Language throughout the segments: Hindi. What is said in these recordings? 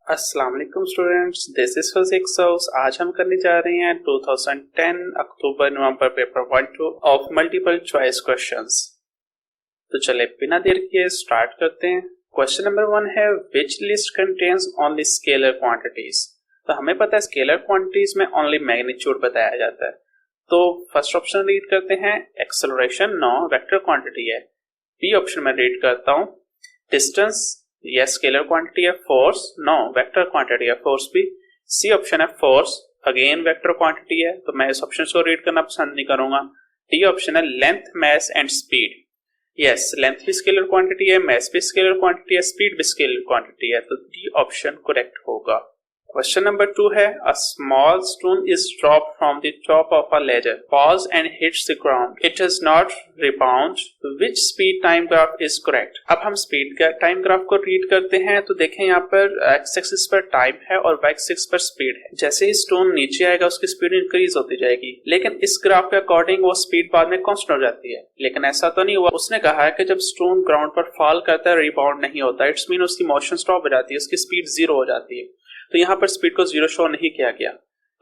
अस्सलाम वालेकुम students, this is physics house. आज हम करने जा रहे हैं 2010 अक्टूबर नवंबर paper 1-2 of multiple choice questions. तो चले बिना देर किए स्टार्ट करते हैं। क्वेश्चन नंबर 1 है विच list contains only scalar quantities. तो हमें पता है स्केलर क्वांटिटीज में ओनली मैग्नीट्यूड बताया जाता है। तो फर्स्ट ऑप्शन रीड करते हैं, एक्सेलरेशन नो वेक्टर क्वांटिटी है। बी ऑप्शन में रीड करता हूँ, डिस्टेंस यस स्केलर क्वांटिटी है। फोर्स नो वेक्टर क्वांटिटी है, फोर्स भी। सी ऑप्शन है फोर्स अगेन वेक्टर क्वांटिटी है, तो मैं इस ऑप्शन को रीड करना पसंद नहीं करूंगा। डी ऑप्शन है length mass and speed, yes length भी स्केलर क्वांटिटी है, मैस भी स्केलर क्वांटिटी है, स्पीड भी स्केलर क्वांटिटी है, तो डी ऑप्शन करेक्ट होगा। क्वेश्चन नंबर 2 है a small stone is dropped from the top of a ladder, falls and hits the ground. It does not rebound. Which speed time graph is correct? अब हम स्पीड का टाइम ग्राफ को रीड करते हैं। तो देखें यहाँ पर एक्स एक्सिस पर टाइम है और वाई एक्सिस पर स्पीड है। जैसे ही स्टोन नीचे आएगा उसकी स्पीड इंक्रीज होती जाएगी, लेकिन इस ग्राफ के अकॉर्डिंग वो स्पीड बाद में कांस्टेंट हो जाती है। लेकिन ऐसा तो नहीं हुआ। उसने कहा है कि जब स्टोन ग्राउंड पर फॉल करता है रिबाउंड नहीं होता, इट्स मीन उसकी मोशन स्टॉप हो जाती है, उसकी स्पीड 0 हो जाती है। तो यहाँ पर स्पीड को 0 शो नहीं किया गया,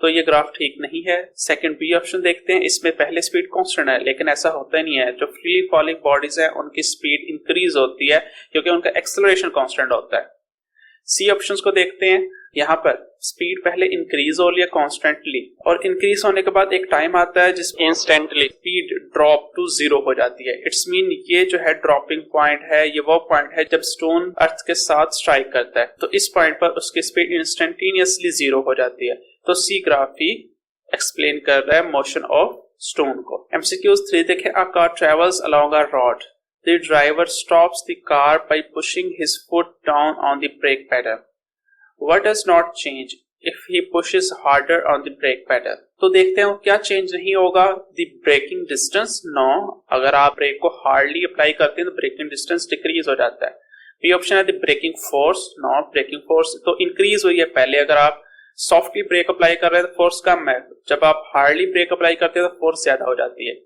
तो ये ग्राफ ठीक नहीं है। सेकंड बी ऑप्शन देखते हैं, इसमें पहले स्पीड कांस्टेंट है, लेकिन ऐसा होता नहीं है। जो फ्रीली फॉलिंग बॉडीज है उनकी स्पीड इंक्रीज होती है क्योंकि उनका एक्सेलरेशन कांस्टेंट होता है। सी ऑप्शंस को देखते हैं, यहाँ पर स्पीड पहले इंक्रीज हो लिया कॉन्स्टेंटली, और इंक्रीज होने के बाद एक टाइम आता है जिस इंस्टेंटली स्पीड ड्रॉप टू 0 हो जाती है। इट्स मीन ये जो है ड्रॉपिंग पॉइंट है, ये वो पॉइंट है जब स्टोन अर्थ के साथ स्ट्राइक करता है, तो इस पॉइंट पर उसकी स्पीड इंस्टेंटेनियसली 0 हो जाती है। तो सी ग्राफ ही एक्सप्लेन कर रहा है मोशन ऑफ स्टोन को। एमसीक्यूज 3 देखें, a car travels along a road, the driver stops the car bye pushing his foot down on the brake pedal, what does not change if he pushes harder on the brake pedal? तो देखते हैं क्या चेंज नहीं होगा। the braking distance no, अगर आप ब्रेक को हार्डली अप्लाई करते हैं तो ब्रेकिंग डिस्टेंस डिक्रीज हो जाता है। बी ऑप्शन है the braking force no, braking force तो इंक्रीज हुई है। पहले अगर आप सॉफ्टली ब्रेक अप्लाई कर रहे हैं तो फोर्स कम है, जब आप हार्डली ब्रेक अप्लाई करते हैं तो फोर्स ज्यादा हो जाती है।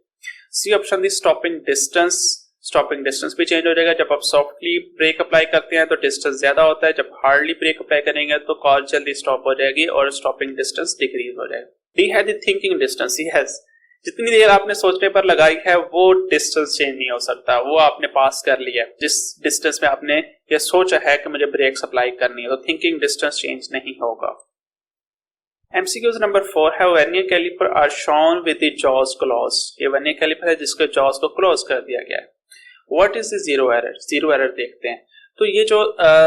सी ऑप्शन दी स्टॉपिंग डिस्टेंस, स्टॉपिंग डिस्टेंस भी चेंज हो जाएगा। जब आप सॉफ्टली ब्रेक अप्लाई करते हैं तो डिस्टेंस ज्यादा होता है, जब हार्डली ब्रेक अप्लाई करेंगे तो कार जल्दी स्टॉप हो जाएगी और स्टॉपिंग डिस्टेंस डिक्रीज हो जाएगा। डी है द थिंकिंग डिस्टेंस, यस जितनी देर आपने सोचने पर लगाई है वो डिस्टेंस चेंज नहीं हो सकता, वो आपने पास कर लिया। जिस डिस्टेंस में आपने ये सोचा है कि मुझे ब्रेक्स अप्लाई करनी है, तो थिंकिंग डिस्टेंस चेंज नहीं होगा। MCQs नंबर 4 है vernier caliper are shown with the jaws close. ये वर्नियर कैलिपर है जिसके जॉज को क्लोज कर दिया गया है। What is the zero error? Zero error देखते हैं। तो ये जो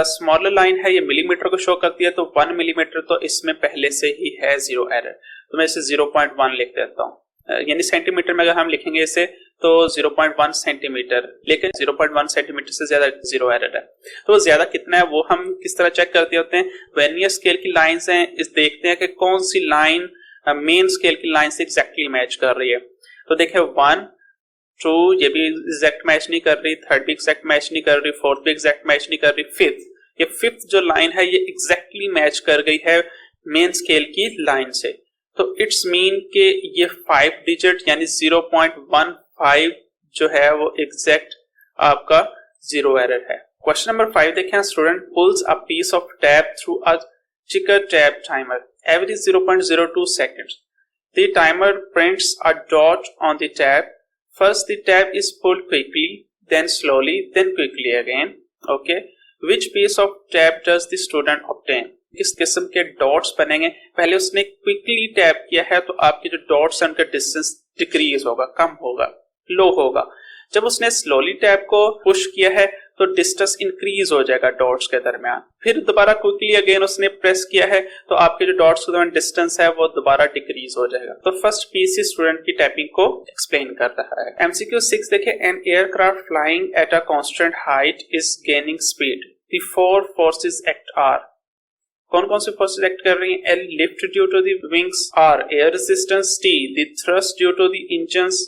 स्मॉलर लाइन है ये मिलीमीटर को शो करती है, तो 1 मिलीमीटर तो इसमें पहले से ही है जीरो एरर, तो मैं इसे 0.1 लिख देता हूँ। यानी सेंटीमीटर में अगर हम लिखेंगे इसे तो 0.1 सेंटीमीटर, लेकिन 0.1 सेंटीमीटर से ज्यादा जीरो एरर है। तो ज्यादा कितना है वो हम किस तरह चेक करते होते हैं, वर्नियर स्केल की लाइंस हैं, इस देखते हैं कि कौन सी लाइन मेन स्केल की लाइन से एग्जैक्टली मैच कर रही है। तो देखिए 1 2 ये भी एग्जैक्ट मैच नहीं कर रही, थर्ड भी एग्जैक्ट मैच नहीं कर रही, फोर्थ भी एग्जैक्ट मैच नहीं कर रही, फिफ्थ, ये फिफ्थ जो लाइन है ये एग्जैक्टली मैच कर गई है मेन स्केल की लाइन से। तो इट्स मीन कि ये 5 डिजिट यानी 0.15 जो है वो एग्जैक्ट आपका जीरो एरर है। क्वेश्चन नंबर 5 देखें, student pulls a piece of tape through a ticker tape timer, average 0.02 seconds. The timer prints a dot on the tab. First the tab is pulled quickly, then slowly, then quickly again. Okay. Which piece of tab does the student obtain? किस किस्म के डॉट्स बनेंगे? पहले उसने क्विकली टैप किया है तो आपके जो डॉट्स हैं उनका डिस्टेंस डिक्रीज होगा, कम होगा, लो होगा। जब उसने स्लोली टैप को पुश किया है तो डिस्टेंस इंक्रीज हो जाएगा डॉट्स के दरमियान। फिर दोबारा क्विकली अगेन उसने प्रेस किया है तो आपके जो डॉट्स के दरमियान डिस्टेंस है वो दोबारा डिक्रीज हो जाएगा। तो फर्स्ट पीस स्टूडेंट की टाइपिंग को एक्सप्लेन कर रहा है। MCQ 6 देखें, an aircraft flying at a constant height is gaining speed, the 4 forces act are. कौन कौन सी फोर्सेस एक्ट कर रही हैं? L lift due to the wings, R air resistance, T the thrust due to the engines,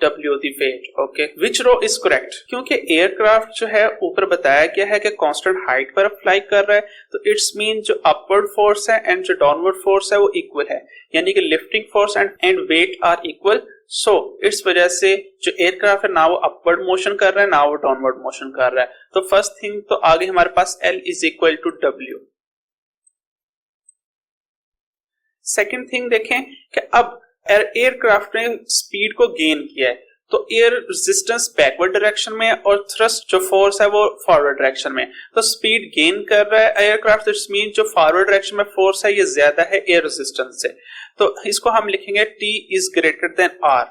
W the weight. Okay, which row is correct? क्योंकि एयरक्राफ्ट जो है ऊपर बताया गया है कि कांस्टेंट हाइट पर फ्लाई कर रहा है, तो इट्स मीन जो अपवर्ड फोर्स है एंड जो डाउनवर्ड फोर्स है वो इक्वल है, यानी कि lifting force and weight are equal. So इस वजह से जो एयरक्राफ्ट है ना वो अपवर्ड मोशन कर रहा है ना वो डाउनवर्ड मोशन कर रहा है। तो फर्स्ट थिंग तो आगे हमारे पास L is equal to W। Second thing देखें कि अब एयरक्राफ्ट ने स्पीड को गेन किया है, तो एयर रेजिस्टेंस बैकवर्ड डायरेक्शन में और थ्रस्ट जो फोर्स है वो फॉरवर्ड डायरेक्शन में, तो स्पीड गेन कर रहा है एयरक्राफ्ट, तो मीन जो फॉरवर्ड डायरेक्शन में फोर्स है ये ज्यादा है एयर रेजिस्टेंस से, तो इसको हम लिखेंगे T is greater than R।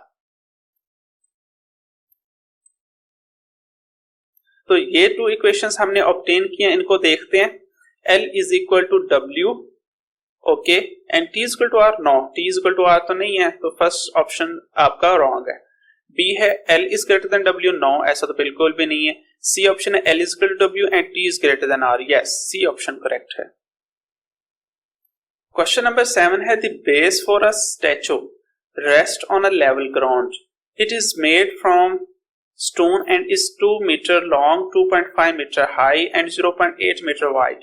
तो ये टू इक्वेशंस हमने ऑब्टेन किए, इनको देखते हैं। L is equal to W, okay, and T is equal to R, no T is equal to R तो नहीं है, तो फर्स्ट ऑप्शन आपका रॉन्ग है। B है L is greater than W, no ऐसा तो बिल्कुल भी नहीं है। C ऑप्शन है L is equal to W and T is greater than R, yes C option correct है। क्वेश्चन नंबर 7 है the base for a statue rest on a level ground, it is made from stone and is 2 meter long, 2.5 meter high and 0.8 meter wide.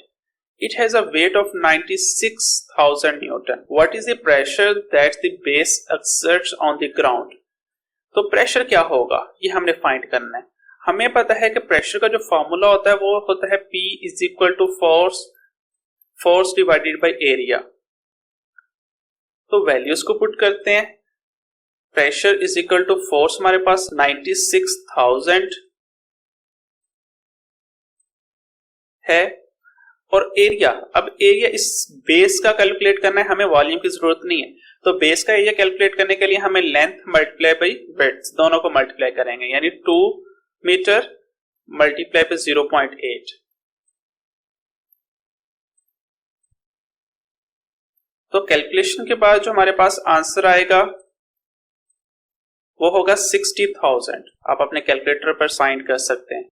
It has a weight of 96,000 Newton. What is the pressure that the base exerts on the ground? तो प्रेशर क्या होगा ये हमने फाइंड करना है। हमें पता है कि प्रेशर का जो फॉर्मूला होता है वो होता है P is equal to force divided by area. तो वैल्यूज को पुट करते हैं। Pressure is equal to force हमारे पास 96,000 है, और एरिया, अब एरिया इस बेस का कैलकुलेट करना है, हमें वॉल्यूम की जरूरत नहीं है, तो बेस का एरिया कैलकुलेट करने के लिए हमें लेंथ मल्टीप्लाई बाई ब्रेड्थ दोनों को मल्टीप्लाई करेंगे, यानी 2 मीटर मल्टीप्लाई बाई 0.8। तो कैलकुलेशन के बाद जो हमारे पास आंसर आएगा वो होगा 60,000। आप अपने कैलकुलेटर पर फाइंड कर सकते हैं।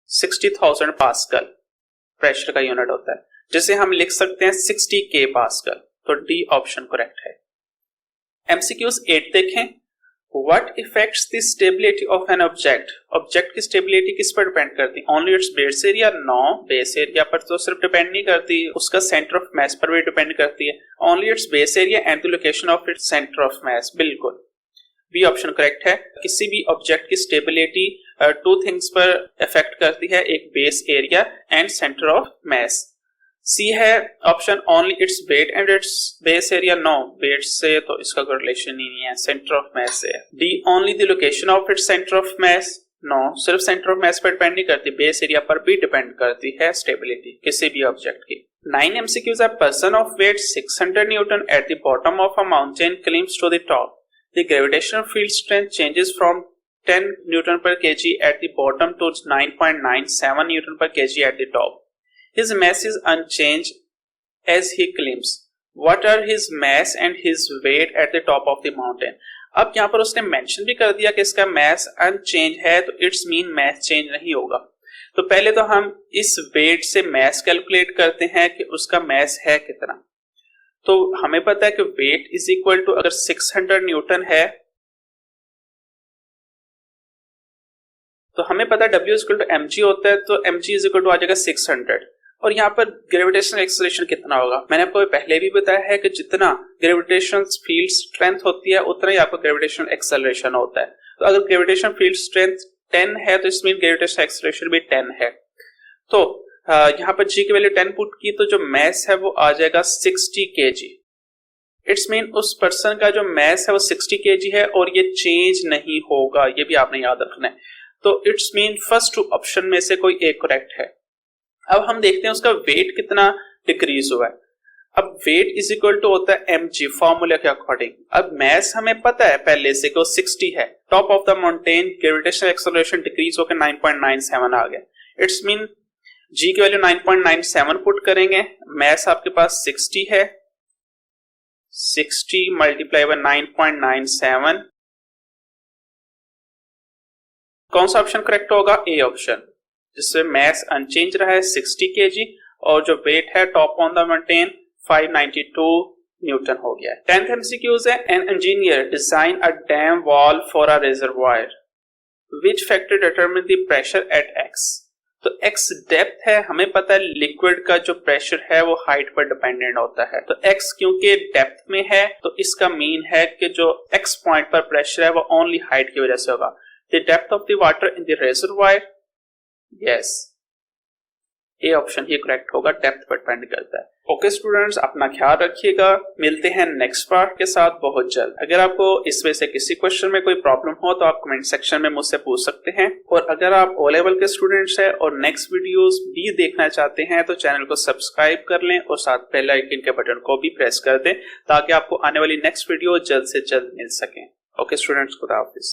60,000 पास्कल प्रेशर का यूनिट होता है, जिसे हम लिख सकते हैं 60 के पास्कल, तो डी ऑप्शन करेक्ट है। एमसीक्यूज 8 देखें। What effects the stability of an object, object की स्टेबिलिटी किस पर डिपेंड करती है? Only its base area, no base area पर तो सिर्फ डिपेंड नहीं करती, उसका सेंटर ऑफ मास पर भी डिपेंड करती है। Only its base area and the location of its centre of mass, बिल्कुल बी ऑप्शन करेक्ट है। किसी भी ऑब्जेक्ट की स्टेबिलिटी टू थिंग्स पर इफेक्ट करती है, एक base area and centre of mass. C है option only its weight and its base area, no weight से तो इसका कोई रिलेशन ही नहीं है, सेंटर ऑफ मास से। D only the location of its centre of mass, no सिर्फ सेंटर ऑफ मास पर डिपेंड नहीं करती, बेस एरिया पर भी डिपेंड करती है स्टेबिलिटी किसी भी ऑब्जेक्ट की। 9 MCQs, a person of weight 600 Newton at the bottom of a mountain climbs to the top. The gravitational field strength changes from 10 Newton per kg at the bottom to 9.97 Newton per kg at the top. His mass is unchanged as he climbs. What are his mass and his weight at the top of the mountain? अब यहाँ पर उसने मेंशन भी कर दिया कि इसका मास अनचेंज है, तो इट्स मीन मास चेंज नहीं होगा। तो पहले तो हम इस वेट से मास कैलकुलेट करते हैं कि उसका मास है कितना। तो हमें पता है कि वेट इज इक्वल टू, अगर 600 न्यूटन है तो हमें पता है W is equal to mg होता है, तो mg इज इक्वल टू आ जाएगा 600। और यहाँ पर ग्रेविटेशनल एक्सेलरेशन कितना होगा, मैंने आपको पहले भी बताया है कि जितना ग्रेविटेशनल फील्ड स्ट्रेंथ होती है उतना ही आपका ग्रेविटेशनल एक्सेलरेशन होता है। तो अगर ग्रेविटेशनल फील्ड स्ट्रेंथ 10 है तो इसमें ग्रेविटेशनल एक्सेलरेशन भी 10 है। तो यहाँ पर g की वैल्यू 10 पुट की, तो जो मास है वो आ जाएगा 60 kg। इट्स मीन उस पर्सन का जो मास है वो 60 kg है और ये चेंज नहीं होगा, ये भी आपने याद रखना है। तो it's mean first two option में से कोई एक करेक्ट है। अब हम देखते हैं उसका वेट कितना डिक्रीज हुआ है। अब वेट इज इक्वल टू होता है mg फॉर्मूला के अकॉर्डिंग। अब मास हमें पता है पहले से कि वो 60 है, top of the mountain gravitational acceleration decrease होकर 9.97 आ गया। इट्स मीन g की वैल्यू 9.97 पुट करेंगे, मास आपके पास 60 है, 60 मल्टीप्लाई बाय 9.97, कौन सा ऑप्शन करेक्ट होगा? ए ऑप्शन, जिससे मास अनचेंज रहा है 60 kg और जो वेट है top on the mountain 592 Newton हो गया है। 10th MCQs है, an engineer design a dam wall for a reservoir, which factor determine the pressure at x। तो x डेप्थ है, हमें पता है लिक्विड का जो प्रेशर है वो हाइट पर डिपेंडेंट होता है, तो x क्योंकि डेप्थ में है तो इसका मीन है कि जो x पॉइंट पर प्रेशर है वो ओनली हाइट की वजह से होगा। The depth of the water in the reservoir, yes A option he correct होगा, डेप्थ पर डिपेंड करता है। ओके स्टूडेंट्स, अपना ख्याल रखिएगा। मिलते हैं नेक्स्ट पार्ट के साथ बहुत जल्द। अगर आपको इसमें से किसी क्वेश्चन में कोई प्रॉब्लम हो तो आप कमेंट सेक्शन में मुझसे पूछ सकते हैं। और अगर आप ओ लेवल के स्टूडेंट्स हैं और नेक्स्ट वीडियोस भी देखना चाहते हैं तो चैनल को सब्सक्राइब कर लें और साथ बेल आइकन के बटन को भी प्रेस कर दें ताकि आपको आने वाली नेक्स्ट वीडियो जल्द से जल्द मिल सके। ओके स्टूडेंट्स, खुदा हाफिज।